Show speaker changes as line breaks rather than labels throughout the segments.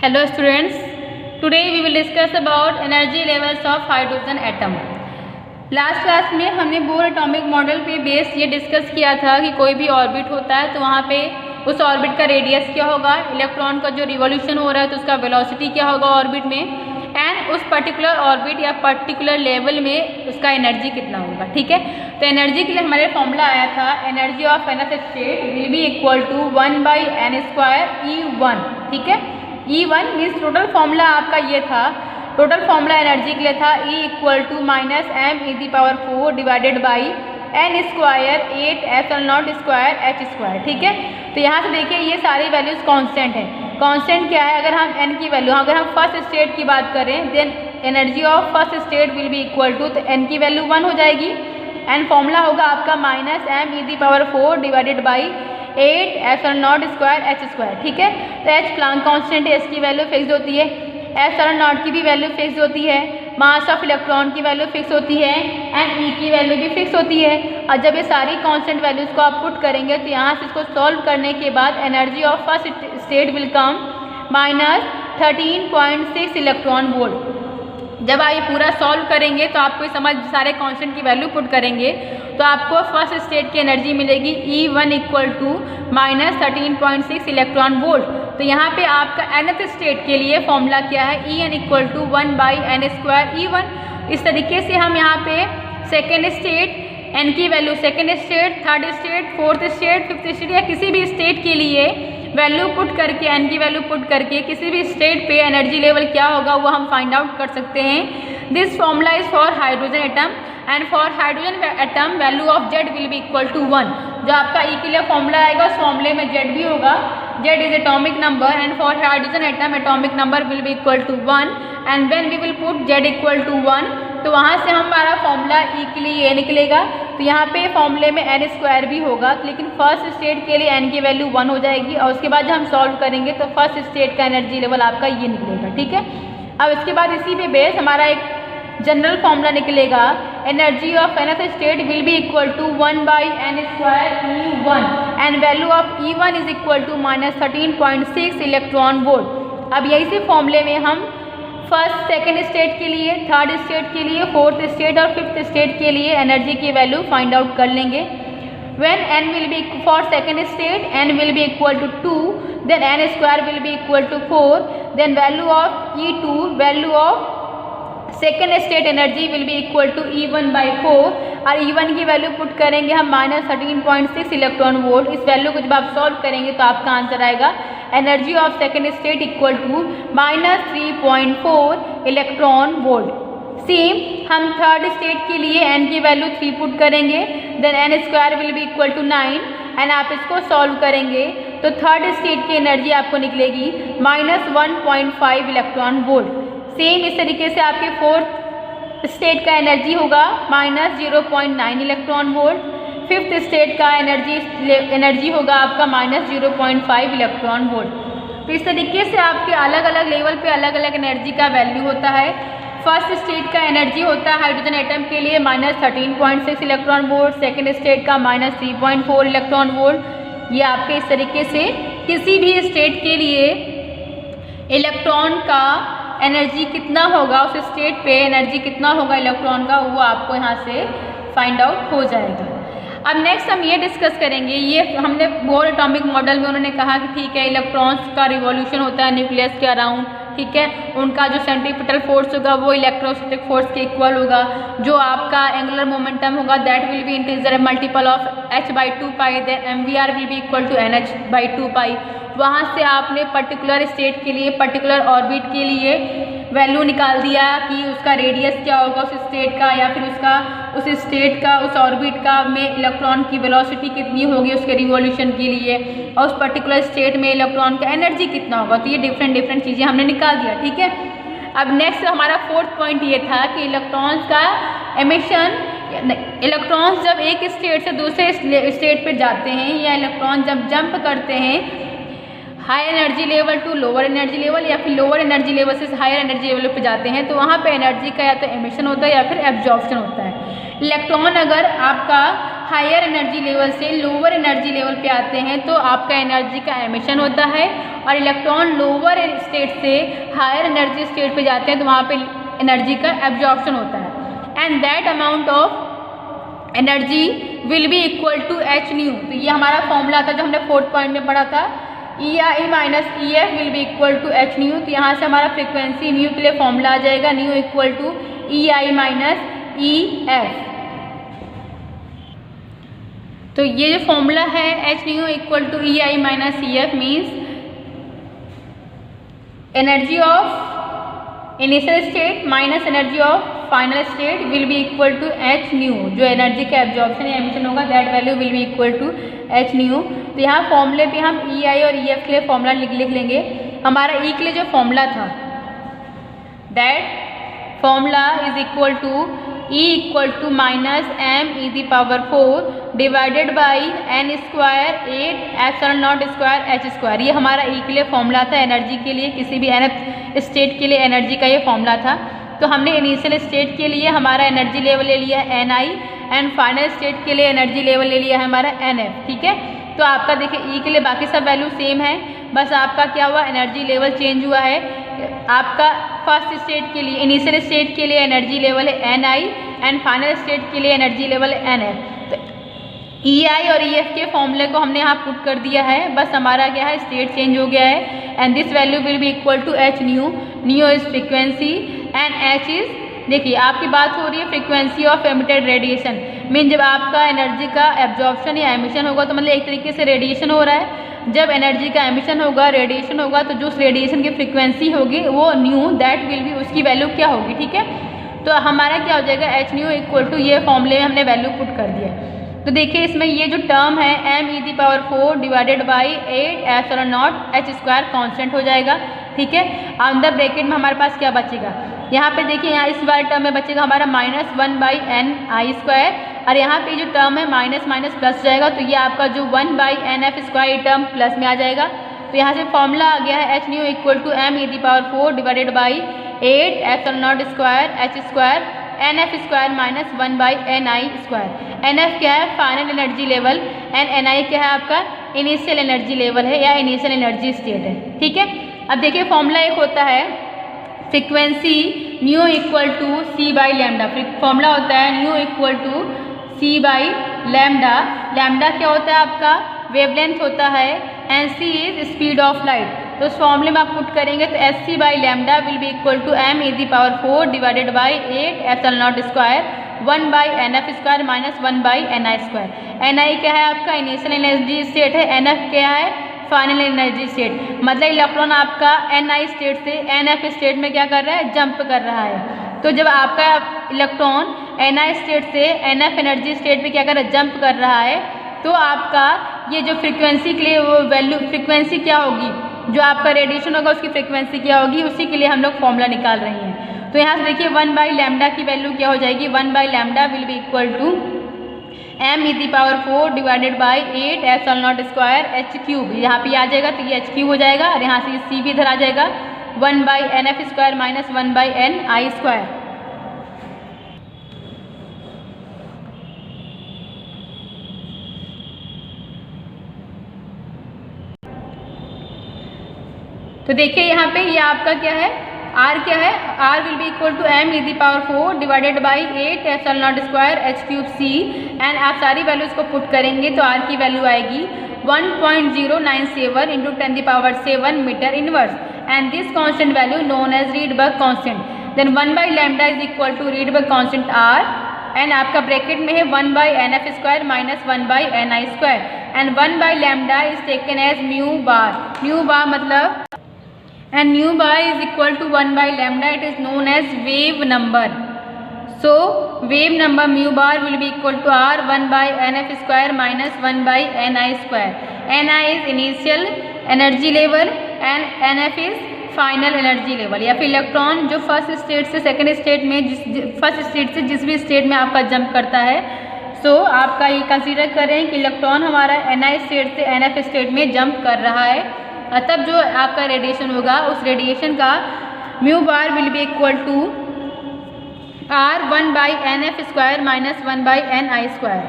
Hello students, today we will discuss about energy levels of hydrogen atom. Last class में हमने bore atomic model पे base ये discuss किया था कि कोई भी ऑर्बिट होता है तो वहाँ पे उस ऑर्बिट का रेडियस क्या होगा, इलेक्ट्रॉन का जो रिवॉल्यूशन हो रहा है तो उसका वेलोसिटी क्या होगा ऑर्बिट में, एंड उस पर्टिकुलर ऑर्बिट या पर्टिकुलर लेवल में उसका एनर्जी कितना होगा। ठीक है, तो एनर्जी के लिए हमारे फॉर्मूला आया था energy of nth state will be equal to 1/n² E1। ठीक है, E1 मीन्स टोटल फॉर्मूला आपका ये था, टोटल फॉर्मूला एनर्जी के लिए था E equal to -m⁴ divided by n² 8ε0² h²। ठीक है, तो यहाँ से देखिए ये सारी वैल्यूज कांस्टेंट है। कांस्टेंट क्या है, अगर हम n की वैल्यू, अगर हम फर्स्ट स्टेट की बात करें then energy of first state will be equal to, तो n की वैल्यू 1 हो जाएगी एंड फॉर्मूला होगा आपका -m⁴ डिवाइडेड बाई 8ε0² h²। ठीक है, तो h प्लांक कांस्टेंट है, इसकी वैल्यू फिक्स होती है, ε0 की भी वैल्यू फिक्स होती है, मास ऑफ इलेक्ट्रॉन की वैल्यू फिक्स होती है एंड E की वैल्यू भी फिक्स होती है। और जब ये सारी कांस्टेंट वैल्यूज़ को आप पुट करेंगे तो यहाँ से इसको सॉल्व करने के बाद energy of first state will come -13.6 electron volt. जब आप ये पूरा सॉल्व करेंगे तो आपको समझ सारे कांस्टेंट की वैल्यू पुट करेंगे तो आपको फर्स्ट स्टेट की एनर्जी मिलेगी E1 equal to -13.6 electron volt. तो यहाँ पे आपका nth स्टेट के लिए फॉर्मूला क्या है, En equal to 1/n² E1। इस तरीके से हम यहाँ पे सेकेंड स्टेट n की value, second state, third state, fourth state, fifth state या किसी भी स्टेट के लिए वैल्यू पुट करके, n की वैल्यू पुट करके किसी भी स्टेट पे एनर्जी लेवल क्या होगा वो हम फाइंड आउट कर सकते हैं। This formula is for hydrogen atom and for hydrogen atom value of Z will be equal to 1। जो आपका E के लिए फॉर्मूला आएगा उस फॉर्मूले में Z भी होगा, Z is atomic number and for hydrogen atom atomic number will be equal to 1 and when we will put Z equal to 1 तो वहाँ से हमारा फॉर्मूला E के लिए ये निकलेगा। तो यहाँ पे फॉर्मूले में n² भी होगा, लेकिन फर्स्ट स्टेट के लिए n की वैल्यू 1 हो जाएगी और उसके बाद जब हम सॉल्व करेंगे तो फर्स्ट स्टेट का एनर्जी लेवल आपका ये निकलेगा। ठीक है, अब इसके बाद इसी पे बेस हमारा एक जनरल फॉर्मूला निकलेगा, energy of nth state will be equal to 1/n² E1 and value of E1 is equal to -13.6 electron volt. अब यही से फॉर्मूले में हम फर्स्ट सेकेंड स्टेट के लिए, थर्ड स्टेट के लिए, फोर्थ स्टेट और फिफ्थ स्टेट के लिए एनर्जी की वैल्यू फाइंड आउट कर लेंगे। When n will be for second state n will be equal to 2, then n² will be equal to 4, then value of E2, value of second state energy will be equal to E1/4 और E1 की value put करेंगे हम -13.6 electron volt. इस value को जब आप solve करेंगे तो आपका आंसर आएगा energy of second state equal to -3.4 electron volt. Same हम थर्ड स्टेट के लिए n की वैल्यू 3 पुट करेंगे, then n² will be equal to 9 and आप इसको सॉल्व करेंगे तो थर्ड स्टेट की एनर्जी आपको निकलेगी -1.5 इलेक्ट्रॉन वोल्ट। सेम इस तरीके से आपके फोर्थ स्टेट का एनर्जी होगा -0.9 इलेक्ट्रॉन वोल्ट, फिफ्थ स्टेट का एनर्जी होगा आपका -0.5 इलेक्ट्रॉन वोल्ट। तो इस तरीके से आपके अलग अलग लेवल पे अलग अलग एनर्जी का वैल्यू होता है। फर्स्ट स्टेट का एनर्जी होता है हाइड्रोजन एटम के लिए -13.6 इलेक्ट्रॉन वोल्ट, सेकेंड स्टेट का -3.4 इलेक्ट्रॉन वोल्ट। ये आपके इस तरीके से किसी भी स्टेट के लिए इलेक्ट्रॉन का एनर्जी कितना होगा, उस स्टेट पे एनर्जी कितना होगा इलेक्ट्रॉन का, वो आपको यहाँ से फाइंड आउट हो जाएगा। अब नेक्स्ट हम ये डिस्कस करेंगे, ये हमने बोर एटॉमिक मॉडल में उन्होंने कहा कि ठीक है इलेक्ट्रॉन्स का रिवॉल्यूशन होता है न्यूक्लियस के अराउंड, ठीक है, उनका जो सेंट्रीपिटल फोर्स होगा वो इलेक्ट्रोस्टैटिक फोर्स के इक्वल होगा, जो आपका एंगुलर मोमेंटम होगा that will be integer multiple of h/2π, then mvr will be equal to nh/2π। वहाँ से आपने पर्टिकुलर स्टेट के लिए, पर्टिकुलर ऑर्बिट के लिए वैल्यू निकाल दिया कि उसका रेडियस क्या होगा उस स्टेट का, या फिर उसका उस स्टेट का, उस ऑर्बिट का में इलेक्ट्रॉन की वेलोसिटी कितनी होगी उसके रिवॉल्यूशन के लिए, और उस पर्टिकुलर स्टेट में इलेक्ट्रॉन का एनर्जी कितना होगा। तो ये डिफरेंट चीज़ें हमने निकाल दिया। ठीक है, अब नेक्स्ट हमारा फोर्थ पॉइंट ये था कि इलेक्ट्रॉन्स का एमिशन, इलेक्ट्रॉन्स जब एक स्टेट से दूसरे स्टेट पर जाते हैं या इलेक्ट्रॉन जब जंप करते हैं higher energy level to lower energy level या फिर लोअर एनर्जी लेवल से हायर एनर्जी लेवल पे जाते हैं तो वहाँ पे एनर्जी का या तो एमिशन होता है या फिर एब्जॉर्प्शन होता है। इलेक्ट्रॉन अगर आपका हायर एनर्जी लेवल से लोअर एनर्जी लेवल पे आते हैं तो आपका एनर्जी का एमिशन होता है, और इलेक्ट्रॉन लोअर स्टेट से हायर एनर्जी स्टेट पे जाते हैं तो वहाँ पे एनर्जी का एब्जॉर्प्शन होता है। And that amount of energy will be equal to H nu. तो ये हमारा फॉर्मूला था जो हमने 4th पॉइंट में पढ़ा था, E I minus E F will be equal to H nu. तो यहाँ से हमारा फ्रिक्वेंसी न्यू के लिए फॉर्मूला आ जाएगा, nu equal to E I minus E F. तो ये जो फॉर्मूला है H nu equal to E I minus E F means energy of initial state minus energy of final state will be equal to H nu. जो energy का absorption या emission होगा that value will be equal to H nu. तो यहाँ फॉर्मूले पे हम ई आई और ई एफ के लिए फॉर्मूला लिख लेंगे। हमारा ई के लिए जो फॉर्मूला था that formula is equal to E equal to minus M E the power 4 divided by N square 8 epsilon naught square H square. ये हमारा ई के लिए फॉर्मूला था एनर्जी के लिए, किसी भी nth स्टेट के लिए एनर्जी का ये फॉर्मूला था। तो हमने इनिशियल स्टेट के लिए हमारा एनर्जी लेवल ले लिया है N I, and final state के लिए एनर्जी लेवल ले लिया है हमारा एन एफ। ठीक है, तो आपका देखिए ई के लिए बाकी सब वैल्यू सेम है, बस आपका क्या हुआ एनर्जी लेवल चेंज हुआ है। आपका फर्स्ट स्टेट के लिए इनिशियल स्टेट के लिए एनर्जी लेवल है N I, and final state के लिए एनर्जी लेवल है एन एफ। तो ई आई और ई एफ के फॉर्मूले को हमने यहाँ पुट कर दिया है, बस हमारा क्या है स्टेट चेंज हो गया है। And this value will be equal to H nu, nu is frequency and H is, देखिए आपकी बात हो रही है frequency of emitted radiation. Mean जब आपका एनर्जी का एब्जॉर्प्शन या एमिशन होगा तो मतलब एक तरीके से रेडिएशन हो रहा है। जब एनर्जी का एमिशन होगा रेडिएशन होगा तो जो उस रेडिएशन की फ्रीक्वेंसी होगी वो न्यू दैट विल बी, उसकी वैल्यू क्या होगी। ठीक है, तो हमारा क्या हो जाएगा एच न्यू इक्वल टू, ये फॉर्मूले में हमने वैल्यू पुट कर दिया। तो देखिए इसमें ये जो टर्म है M E the power 4 divided by 8 epsilon naught H square constant हो जाएगा। ठीक है, अंदर ब्रैकेट में हमारे पास क्या बचेगा, यहाँ पे देखिए यहाँ इस वाले टर्म में बचेगा हमारा minus 1 by N I square, और यहाँ पे जो टर्म है माइनस माइनस प्लस जाएगा, तो ये आपका जो 1 by N F square term plus में आ जाएगा। तो यहाँ से फॉर्मूला आ गया है H nu equal to M E the power 4 divided by 8 epsilon naught square H square N F square minus 1 by N I square. N F क्या है final energy level, and N I क्या है आपका initial energy level है या initial energy state है। ठीक है, अब देखिए फॉर्मूला एक होता है frequency nu equal to C by lambda. Formula होता है nu equal to C by lambda. Lambda क्या होता है आपका वेवलेंथ होता है, and C is speed of light. तो उस फॉर्मूले में आप पुट करेंगे तो as C by lambda will be equal to M E the power 4 divided by 8 epsilon naught square 1 by N F square minus 1 by N I square. N I क्या है आपका इनिशियल एनर्जी स्टेट है, N F क्या है final energy state. मतलब electron आपका N आई state से N F state में क्या कर रहा है जंप कर रहा है। तो जब आपका इलेक्ट्रॉन एन आई स्टेट से एन एफ एनर्जी स्टेट पे क्या कर रहा है जंप कर रहा है, तो आपका ये जो फ्रीक्वेंसी के लिए वो वैल्यू फ्रीक्वेंसी क्या होगी, जो आपका रेडिएशन होगा उसकी फ्रीक्वेंसी क्या होगी, उसी के लिए हम लोग फॉर्मूला निकाल रहे हैं। तो यहाँ से देखिए 1 बाई लैम्डा की वैल्यू क्या हो जाएगी, 1 by lambda will be equal to M E the power 4 divided by 8 epsilon naught square H cube. यहाँ पे आ जाएगा तो ये एच क्यूब हो जाएगा, और यहाँ से सी भी इधर आ जाएगा 1 by N F square minus 1 by N I square. तो देखिए यहाँ पे ये आपका क्या है R क्या है, R will be equal to M E the power 4 divided by 8 epsilon naught square H cube C. And आप सारी वैल्यूज़ को पुट करेंगे तो R की वैल्यू आएगी 1.097 into 10 the power 7 metre inverse, and this constant value known as Rydberg constant. Then 1 by lambda is equal to Rydberg constant R, and आपका bracket में है 1 by N F square minus 1 by N I square, and 1 by lambda is taken as mu bar. Mu bar मतलब and nu bar is equal to 1 by lambda, it is known as wave number. So wave number mu bar will be equal to R 1 by nf square minus 1 by ni square. Ni is initial energy level and nf is final energy level, या फिर electron जो first state से second state में first state से जिस भी state में आपका जंप करता है। सो आपका ये कंसीडर करें कि इलेक्ट्रॉन हमारा ni स्टेट से nf स्टेट में जंप कर रहा है, तब जो आपका रेडिएशन होगा उस रेडिएशन का mu bar will be equal to R 1 by N F square minus 1 by N I square.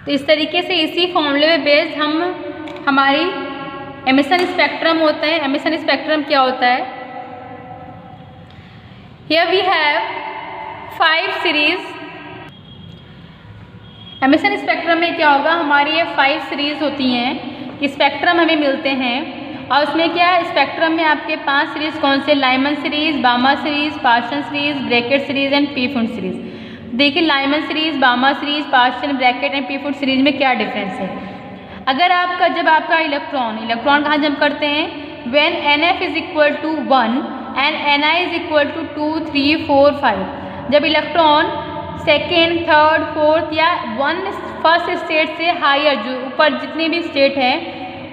तो इस तरीके से इसी फॉर्मूले में बेस्ड हम हमारी एमिशन स्पेक्ट्रम होता है। एमिशन स्पेक्ट्रम क्या होता है? Here we have 5 series. Emission spectrum में क्या होगा, हमारी ये 5 सीरीज होती हैं कि स्पेक्ट्रम हमें मिलते हैं और उसमें क्या है, स्पेक्ट्रम में आपके 5 सीरीज कौन से, Lyman series, Balmer series, Paschen series, Brackett series and Pfund series. देखिए Lyman series, Balmer series, Paschen, Brackett and Pfund series में क्या डिफरेंस है। अगर आपका जब आपका इलेक्ट्रॉन कहाँ जंप करते हैं, when NF is equal to 1 and Ni is equal to 2, 3, 4, 5, जब इलेक्ट्रॉन सेकेंड, थर्ड, फोर्थ या फर्स्ट स्टेट से हायर, जो ऊपर जितने भी स्टेट है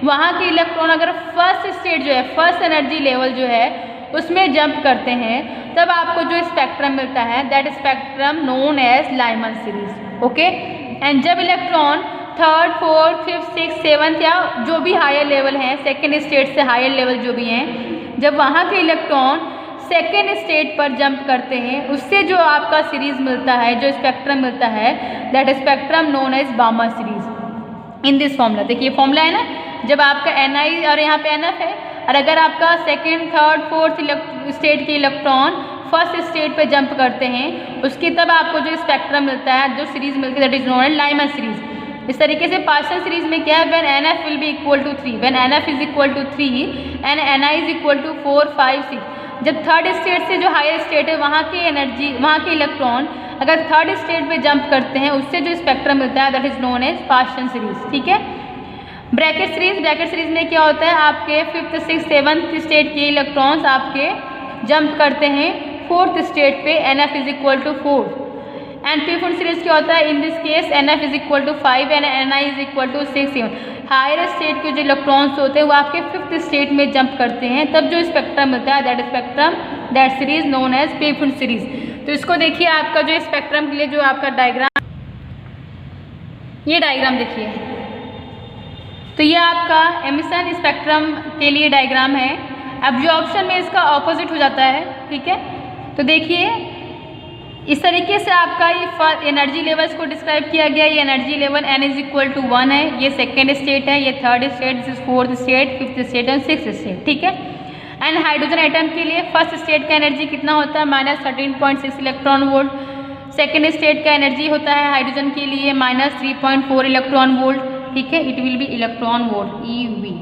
वहाँ के इलेक्ट्रॉन अगर फर्स्ट स्टेट जो है, फर्स्ट एनर्जी लेवल जो है उसमें जंप करते हैं, तब आपको जो स्पेक्ट्रम मिलता है that spectrum known as Lyman series. Okay, and जब electron third, fourth, fifth, six, seventh या जो भी हायर लेवल हैं, सेकेंड स्टेट से हायर लेवल जो भी हैं, जब वहाँ के इलेक्ट्रॉन सेकेंड स्टेट पर जंप करते हैं, उससे जो आपका सीरीज मिलता है, जो स्पेक्ट्रम मिलता है दैट स्पेक्ट्रम नोन एज बामा सीरीज। इन दिस फॉर्मूला, देखिए फॉर्मूला है ना, जब आपका Ni और यहाँ पे NF है, और अगर आपका सेकेंड, थर्ड, फोर्थ स्टेट के इलेक्ट्रॉन फर्स्ट स्टेट पे जंप करते हैं, उसकी तब आपको जो स्पेक्ट्रम मिलता है, जो सीरीज मिलती है that is known as Lyman series. इस तरीके से पार्शियल सीरीज में क्या है, when NF will be equal to 3, when NF is equal to 3 and Ni is equal to 4, 5, 6, जब थर्ड स्टेट से जो हायर स्टेट है वहाँ की एनर्जी, वहाँ के इलेक्ट्रॉन अगर थर्ड स्टेट पे जंप करते हैं, उससे जो स्पेक्ट्रम मिलता है that is known as partial series. ठीक है, ब्रैकेट सीरीज, ब्रैकेट सीरीज में क्या होता है, आपके फिफ्थ, सिक्स, सेवन्थ स्टेट के इलेक्ट्रॉन्स आपके जंप करते हैं फोर्थ स्टेट पे, NF is equal to 4, and Pfund series क्या होता है, in this case NF is equal to 5 and Ni is equal to 6, 7। Higher state के जो इलेक्ट्रॉन्स होते हैं वो आपके फिफ्थ स्टेट में जंप करते हैं, तब जो स्पेक्ट्रम मिलता है that spectrum, that series known as Pfund series. तो इसको देखिए, आपका जो स्पेक्ट्रम के लिए जो आपका डायग्राम, ये डायग्राम देखिए, तो ये आपका एमिशन स्पेक्ट्रम के लिए डायग्राम है। एब्जॉर्प्शन में इसका ऑपोजिट हो जाता है। ठीक है, तो देखिए इस तरीके से आपका ये एनर्जी लेवल्स को डिस्क्राइब किया गया। ये energy level N is equal to 1 है, ये सेकेंड स्टेट है, ये third state, this is fourth state, fifth state and sixth state. ठीक है, एंड हाइड्रोजन एटम के लिए फर्स्ट स्टेट का एनर्जी कितना होता है, -13.6 इलेक्ट्रॉन वोल्ट। सेकेंड स्टेट का एनर्जी होता है हाइड्रोजन के लिए -3.4 इलेक्ट्रॉन वोल्ट। ठीक है, it will be electron volt EV।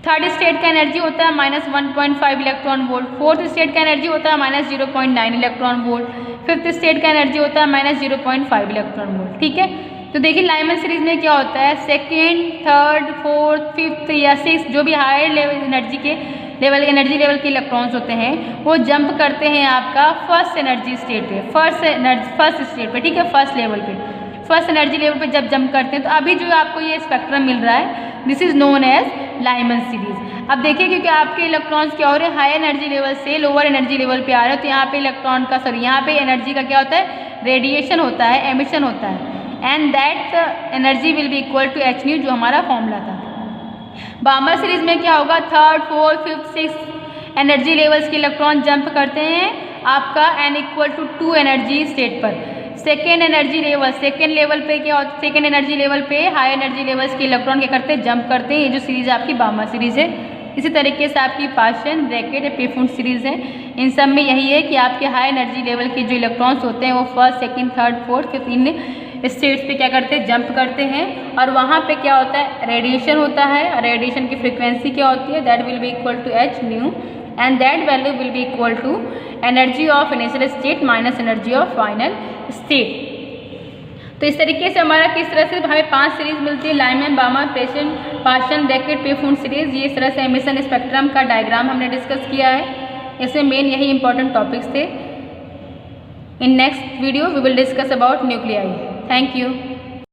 Third state का एनर्जी होता है -1.5 इलेक्ट्रॉन वोल्ट। फोर्थ स्टेट का एनर्जी होता है -0.9 इलेक्ट्रॉन वोल्ट। फिफ्थ स्टेट का एनर्जी होता है -0.5 इलेक्ट्रॉन वोल्ट। ठीक है, तो देखिए लाइमन सीरीज में क्या होता है, सेकेंड, थर्ड, फोर्थ, फिफ्थ या सिक्स जो भी हायर लेवल एनर्जी लेवल के इलेक्ट्रॉन्स होते हैं वो जंप करते हैं आपका फर्स्ट एनर्जी स्टेट पे, फर्स्ट स्टेट पे। ठीक है, फर्स्ट लेवल पे, फर्स्ट एनर्जी लेवल पे जब जंप करते हैं, तो अभी जो आपको ये स्पेक्ट्रम मिल रहा है this is known as Lyman series. अब देखिए क्योंकि आपके इलेक्ट्रॉन्स क्या हो रहे हैं, हाई एनर्जी लेवल से लोअर एनर्जी लेवल पे आ रहे हैं, तो यहाँ पे इलेक्ट्रॉन का यहाँ पे एनर्जी का क्या होता है, रेडिएशन होता है, एमिशन होता है, and that energy will be equal to h-nu, जो हमारा फॉर्मूला था। बामर सीरीज में क्या होगा, third, fourth, fifth, six energy levels के इलेक्ट्रॉन जंप करते हैं आपका n equal to 2 energy state पर। Second energy level, second level पे क्या होता है, सेकेंड एनर्जी लेवल पे हाई एनर्जी लेवल्स के इलेक्ट्रॉन क्या करते हैं, जंप करते हैं। ये जो सीरीज आपकी बामा सीरीज है। इसी तरीके से आपकी पार्शियल, ब्रैकेट या पी-फूड सीरीज है। इन सब में यही है कि आपके हाई एनर्जी लेवल के जो इलेक्ट्रॉन्स होते हैं वो first, second, third, fourth, fifth इन स्टेट्स पे क्या करते हैं, जंप करते हैं, और वहाँ पे क्या होता है, रेडिएशन होता है, और रेडिएशन की फ्रिक्वेंसी क्या होती है, that will be equal to h-nu, and that value will be equal to energy of initial state minus energy of final state. तो इस तरीके से हमारा किस तरह से हमें 5 सीरीज मिलती है, Lyman, Balmer, Paschen, partial, bracket, Pfund series. ये इस तरह से एमिशन स्पेक्ट्रम का डायग्राम हमने डिस्कस किया है। इसमें मेन यही इंपॉर्टेंट टॉपिक्स थे। In next video we will discuss about nuclei. Thank you.